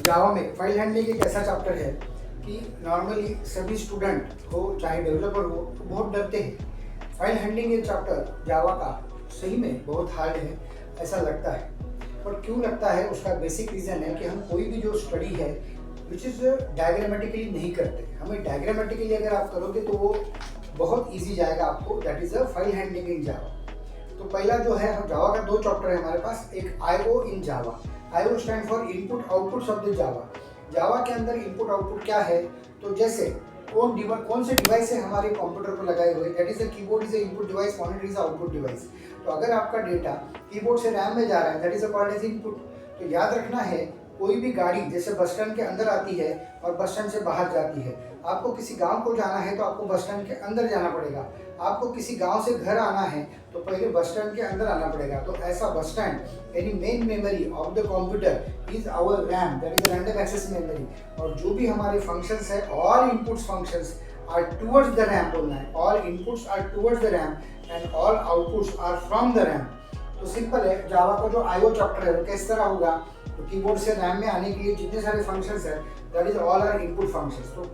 जावा में file handling एक ऐसा चैप्टर है कि नॉर्मली सभी स्टूडेंट हो चाहे डेवलपर हो तो बहुत डरते हैं। फाइल हैंडलिंग ये चैप्टर जावा का सही में बहुत हार्ड है ऐसा लगता है। पर क्यों लगता है उसका बेसिक रीज़न है कि हम कोई भी जो स्टडी है विच इज़ डायग्रामेटिकली नहीं करते। हमें डायग्रामेटिकली अगर आप करोगे तो वो बहुत ईजी जाएगा आपको, that is a file handling in Java. तो पहला जो है हम जावा का 2 चैप्टर है हमारे पास, एक IO in Java. IO stand for input output of the Java. Java के अंदर इनपुट आउटपुट क्या है, तो जैसे कौन से डिवाइस है हमारे कंप्यूटर पर लगाए हुए, that is a keyboard is a input device, monitor is output device. तो अगर आपका डेटा कीबोर्ड से रैम में जा रहा है that is a called as input. तो याद रखना है कोई भी गाड़ी जैसे बस स्टैंड के अंदर आती है और बस स्टैंड से बाहर जाती है, आपको किसी गांव को जाना है तो आपको बस स्टैंड के अंदर जाना पड़ेगा। आपको किसी गांव से घर आना है तो पहले बस स्टैंड के अंदर आना पड़ेगा। तो ऐसा बस स्टैंड यानी main memory of the computer is our RAM, that is random access memory. और जो भी हमारे फंक्शंस है, all inputs functions are towards the RAM बोलना है, all inputs are towards the RAM and all outputs are from the RAM. तो simple है, Java का जो IO चैप्टर है वो किस तरह होगा, तो कीबोर्ड से रैम में आने के लिए जितने सारे फंक्शंस है that is all are input functions. तो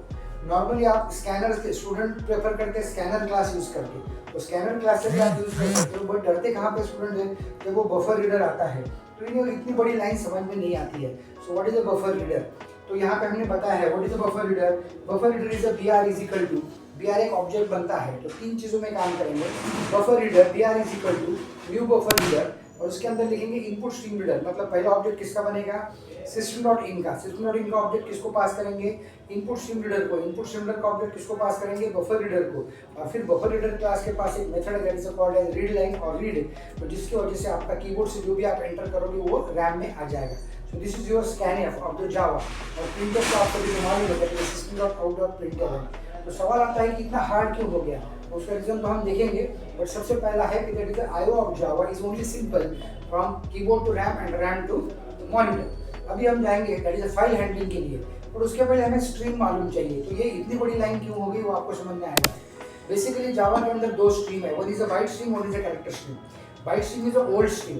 नॉर्मली आप स्कैनर के स्टूडेंट प्रेफर करते हैं स्कैनर क्लास यूज करके, तो स्कैनर क्लास से भी आप यूज कर सकते हो। बट डरते कहाँ पे स्टूडेंट है, जब वो बफर रीडर आता है तो इन्हें इतनी बड़ी लाइन समझ में नहीं आती है। So what is a buffer reader, तो यहाँ पे हमने बताया है what is a buffer reader. Buffer reader is a BR is equal to, BR एक ऑब्जेक्ट बनता है तो 3 चीज़ों में काम करेंगे। Buffer reader BR is equal to new buffer reader, और उसके अंदर लिखेंगे इनपुट स्ट्रीम रीडर। मतलब पहला ऑब्जेक्ट किसका बनेगा, सिस्टम डॉट इन का। सिस्टम डॉट इन का ऑब्जेक्ट किसको पास करेंगे, इनपुट स्ट्रीम रीडर को। इनपुट स्ट्रीम रीडर का ऑब्जेक्ट किसको पास करेंगे, बफर रीडर को। और फिर बफर रीडर क्लास के पास एक मेथड है जिसे कॉल्ड है रीड लाइन और रीड, तो जिसकी वजह से आपका कीबोर्ड से जो भी आप एंटर करोगे वो रैम में आ जाएगा। So this is your scanf of the जावा। और प्रिंटर तो आपको भी मालूम है कि system dot out dot printer है। तो सवाल आता है कि इतना हार्ड क्यों हो गया, उसका रीजन तो हम देखेंगे। बट सबसे पहला है कि that is the IO of Java is only simple from keyboard to RAM and RAM to monitor. अभी हम जाएंगे दैट इज फाइल हैंडलिंग के लिए, और उसके पहले हमें स्ट्रीम मालूम चाहिए। तो ये इतनी बड़ी लाइन क्यों होगी वो आपको समझ में आएगा। बेसिकली जावा के अंदर 2 स्ट्रीम है, one is a bite stream, one is a character stream. Byte stream is a old stream,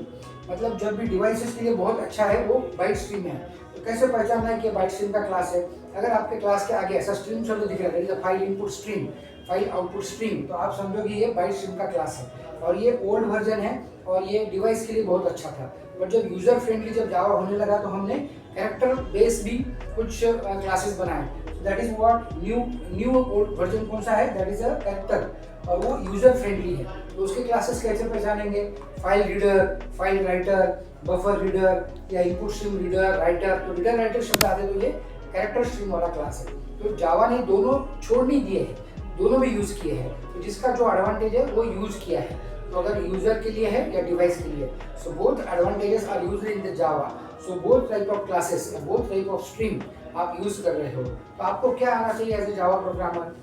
मतलब जब भी डिवाइसेस के लिए बहुत अच्छा है वो बाइट स्ट्रीम है। तो कैसे पहचानना है कि बाइट स्ट्रीम का क्लास है, अगर आपके क्लास के आगे ऐसा स्ट्रीम शब्द दिख रहा है that is a file input stream, file output stream, तो आप समझोगे ये बाइट स्ट्रीम का क्लास है। और ये ओल्ड वर्जन है और ये डिवाइस के लिए बहुत अच्छा था। बट जब यूजर फ्रेंडली जब जावा होने लगा तो हमने कैरेक्टर बेस भी कुछ क्लासेस बनाए। That is what new version कौन सा है, दैट इज अ कैरेक्टर, और वो यूजर फ्रेंडली है। तो उसके क्लासेस कैसे पहचानेंगे, file reader, file writer, buffer reader या इनपुट स्ट्रीम रीडर राइटर। तो रीडर राइटर शब्द आते तो ये कैरेक्टर स्ट्रीम वाला क्लास है। तो जावा ने दोनों छोड़ नहीं दिए हैं, दोनों भी यूज किए हैं। तो जिसका जो एडवांटेज है वो यूज किया है, तो अगर यूजर के लिए है या डिवाइस के लिए। So both advantages are used in the Java. So both type of classes या बोथ टाइप ऑफ स्ट्रीम आप यूज कर रहे हो। तो आपको क्या आना चाहिए एज ए जावा प्रोग्रामर।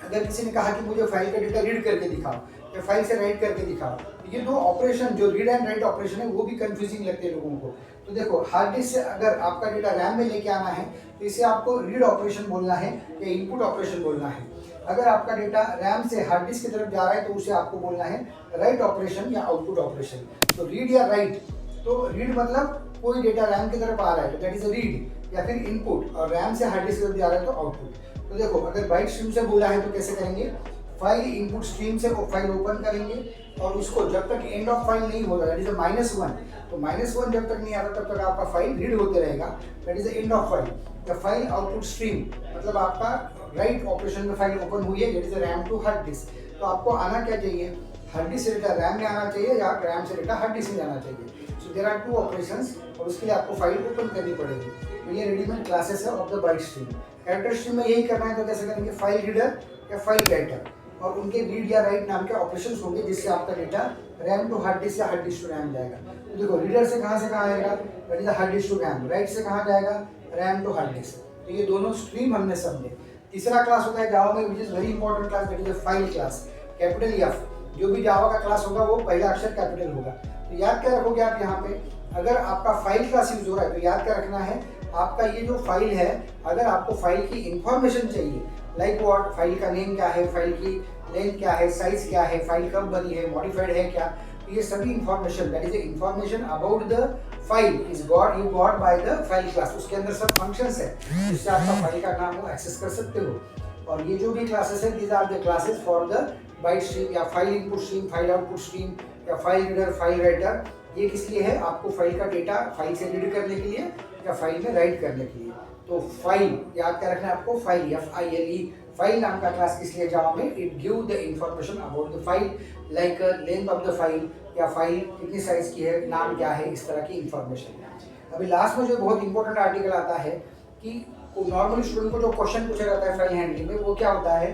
अगर किसी ने कहा कि मुझे फाइल का डेटा रीड करके दिखाओ या फाइल से राइट करके दिखाओ, तो ये 2 ऑपरेशन जो रीड एंड राइट ऑपरेशन है वो भी कंफ्यूजिंग लगते हैं लोगों को। तो देखो हार्ड डिस्क से अगर आपका डेटा रैम में लेके आना है तो इसे आपको रीड ऑपरेशन बोलना है या इनपुट ऑपरेशन बोलना है। अगर आपका डेटा रैम से हार्ड डिस्क की तरफ जा रहा है तो उसे आपको बोलना है राइट ऑपरेशन या आउटपुट ऑपरेशन। तो रीड या राइट, तो रीड मतलब कोई डेटा रैम की तरफ आ रहा है तो दैट इज अ रीड, या फिर इनपुट, और रैम से हार्ड डिस्क की तरफ जा रहा है तो आउटपुट। तो देखो अगर बाइट स्ट्रीम से बोला है तो कैसे करेंगे, फाइल इनपुट स्ट्रीम से फाइल ओपन करेंगे और उसको जब तक एंड ऑफ फाइल नहीं होगा दैट इज अ -1, तो -1 जब तक नहीं आता तब तक आपका फाइल रीड होते रहेगा, that is the end of file. The file output stream मतलब आपका राइट ऑपरेशन में फाइल ओपन हुई है, that is RAM to hard disk. तो आपको आना क्या चाहिए, हार्ड डिस्क से डेटा रैम में आना चाहिए या रैम से डेटा हार्ड डिस्क में जाना चाहिए। सो देयर आर 2 ऑपरेशंस और उसके लिए आपको फाइल ओपन करनी पड़ेगी। तो ये रेडीमेड क्लासेस है of the byte stream. Character stream में यही करना है तो कैसे करेंगे, फाइल रीडर या फाइल राइटर, और उनके रीड या राइट नाम के ऑपरेशंस होंगे जिससे आपका data RAM to hard disk या हार्ड डिस्क टू रैम जाएगा। तो देखो रीडर से कहाँ आएगा, that is hard disk to RAM, write से कहाँ जाएगा, रैम टू हार्ड डिस्क। तो ये दोनों स्ट्रीम हमने समझे। तीसरा क्लास होता है जावा में which is very important class, that is file class, capital F। जो भी जावा का क्लास होगा वो पहला अक्षर कैपिटल होगा। तो याद क्या रखोगे आप यहाँ पे, अगर आपका फाइल क्लास यूज हो रहा है तो याद क्या रखना है, आपका ये जो फाइल है अगर आपको फाइल की इंफॉर्मेशन चाहिए, लाइक व्हाट, फाइल का नेम क्या है, फाइल की लेंथ क्या है, साइज क्या है, फाइल कब बनी है, मॉडिफाइड है क्या, तो ये सभी information that is information about the file is got you got by the file class. उसके अंदर सब फंक्शंस है जिससे आपका फाइल का नाम हो एक्सेस कर सकते हो। और ये जो भी क्लासेस है these are the classes for the byte stream या file input stream, file output stream या फाइल रीडर, फाइल राइटर। ये किस लिए है? आपको फाइल का डेटा फाइल से रीड करने के लिए या फाइल में राइट करने के लिए। तो फाइल याद क्या रखना है आपको, फाइल FILE फाइल नाम का क्लास किस लिए जावा में? It give the information about the file like length of the file या फाइल कितनी साइज की है, नाम क्या है, इस तरह की इंफॉर्मेशन। अभी लास्ट में जो बहुत इंपॉर्टेंट आर्टिकल आता है कि नॉर्मली स्टूडेंट को जो क्वेश्चन पूछा जाता है फाइल हैंडलिंग में, वो क्या होता है,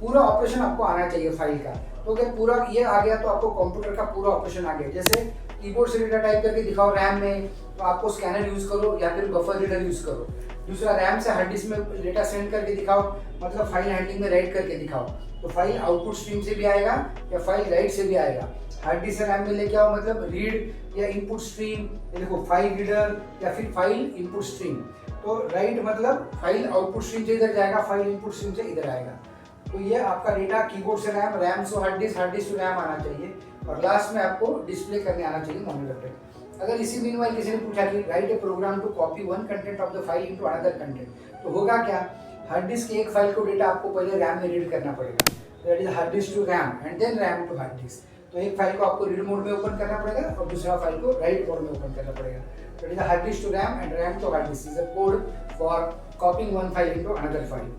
पूरा ऑपरेशन आपको आना चाहिए फाइल का। तो अगर पूरा ये आ गया तो आपको कंप्यूटर का पूरा ऑपरेशन आ गया। जैसे कीबोर्ड से डेटा टाइप करके दिखाओ रैम में, तो आपको स्कैनर यूज करो या फिर बफर रीडर यूज करो। दूसरा, रैम से हार्ड डिस्क में डेटा सेंड करके दिखाओ, मतलब फाइल हैंडलिंग में राइट करके दिखाओ, तो फाइल आउटपुट स्ट्रीम से भी आएगा या फाइल राइट से भी आएगा। हार्ड डिस्क से रैम में लेके आओ, मतलब रीड या इनपुट स्ट्रीम, देखो फाइल रीडर या फिर फाइल इनपुट स्ट्रीम। तो राइट मतलब फाइल आउटपुट स्ट्रीम से इधर जाएगा, फाइल इनपुट स्ट्रीम से इधर आएगा। तो ये आपका डेटा कीबोर्ड से रैम, रैम से हार्ड डिस्क से रैम आना चाहिए, और लास्ट में आपको डिस्प्ले करने आना चाहिए मॉनिटर पे। अगर इसी मीनवाइल किसी ने पूछा कि write a program to copy one content of the file into another content, तो होगा क्या, हार्ड डिस्क की एक फाइल को डेटा आपको पहले रैम में रीड करना पड़ेगा, that is hard disk to RAM and then RAM to hard disk. तो एक फाइल को आपको रीड मोड में ओपन करना पड़ेगा और दूसरा फाइल को राइट मोड में ओपन करना पड़ेगा। That is hard disk to RAM and RAM to hard disk is a code for copying one file into another file.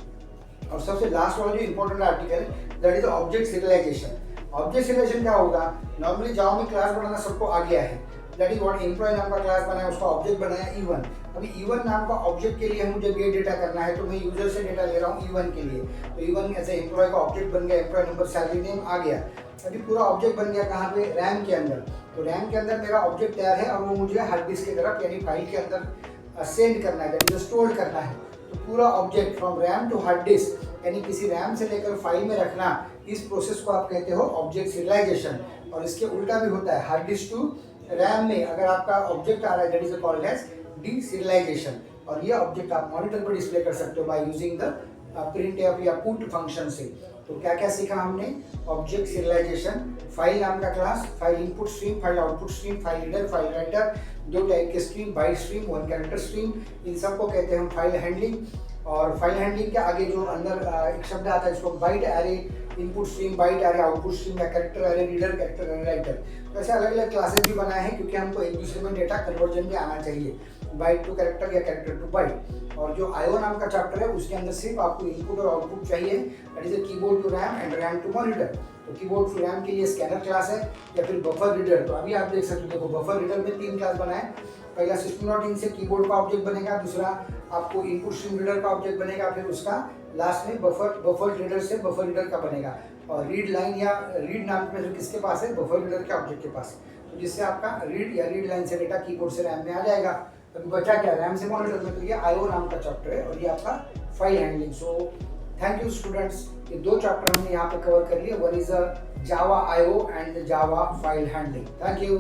और सबसे लास्ट वाला जो इंपॉर्टेंट आर्टिकल है that is object serialization. Object serialization क्या होगा, normally जावा में class बनाना सबको आ गया है, दैट इज व्हाट एम्प्लॉय नाम का क्लास बनाया, उसका ऑब्जेक्ट बनाया E1। अभी E1 नाम का ऑब्जेक्ट के लिए मुझे गेट डेटा करना है, तो मैं यूजर से डेटा ले रहा हूँ E1 के लिए, तो E1 एज ए एम्प्लॉय का ऑब्जेक्ट बन गया, एम्प्लॉय नंबर सैलरी नेम आ गया। अभी पूरा ऑब्जेक्ट बन गया कहाँ पे, रैम के अंदर। तो रैम के अंदर मेरा ऑब्जेक्ट तैयार है और वो मुझे हार्ड डिस्क की तरफ यानी फाइल के अंदर सेंड करना है, दैट इज स्टोर करना है। तो पूरा object from RAM to hard disk यानी किसी रैम से लेकर फाइल में रखना, इस प्रोसेस को आप कहते हो ऑब्जेक्ट सीरियलाइजेशन। और इसके उल्टा भी होता है, हार्ड डिस्क टू रैम में अगर आपका ऑब्जेक्ट आ रहा है दैट इज कॉल्ड एज डीसीरियलाइजेशन। और ये ऑब्जेक्ट आप मॉनिटर पर डिस्प्ले कर सकते हो बाय यूजिंग द प्रिंट या पुट फंक्शन से। तो क्या क्या सीखा हमने, ऑब्जेक्ट सीरियलाइजेशन, फाइल नाम का class, file input stream, file output stream, file reader, file writer, दो टाइप के stream, byte stream, one character stream, इन सबको कहते हैं हम फाइल हैंडलिंग। और फाइल हैंडलिंग के आगे जो अंदर एक शब्द आता है इसको byte array, input stream, byte array, output stream या character array, reader, character array, writer. तो ऐसे अलग अलग क्लासेस भी बनाए हैं क्योंकि हमको एक दूसरे में डेटा कन्वर्जन भी आना चाहिए, बाइट टू कैरेक्टर या कैरेक्टर टू बाइट। और जो IO नाम का चैप्टर है उसके अंदर सिर्फ आपको इनपुट और आउटपुट चाहिए, that is a keyboard to RAM and RAM to monitor. तो कीबोर्ड टू रैम के लिए स्कैनर क्लास है या फिर बफर रीडर। तो अभी आप देख सकते हो, देखो बफर रीडर में 3 क्लास बनाए। पहला system.in से कीबोर्ड का ऑब्जेक्ट बनेगा, दूसरा आपको इनपुट स्ट्रीम रीडर का ऑब्जेक्ट बनेगा, फिर उसका लास्ट में बफर रीडर से बफर रीडर का बनेगा। और रीड लाइन या रीड नाम में किसके पास है, बफर रीडर के ऑब्जेक्ट के पास। तो जिससे आपका रीड या रीड लाइन से डेटा कीबोर्ड से रैम में आ जाएगा। तो बचा क्या, रैम से मॉनिटर में। तो ये IO नाम का चैप्टर है और ये आपका file handling. So thank you students, ये 2 चैप्टर हमने यहाँ पे कवर कर लिए, one is Java IO and Java file handling. Thank you.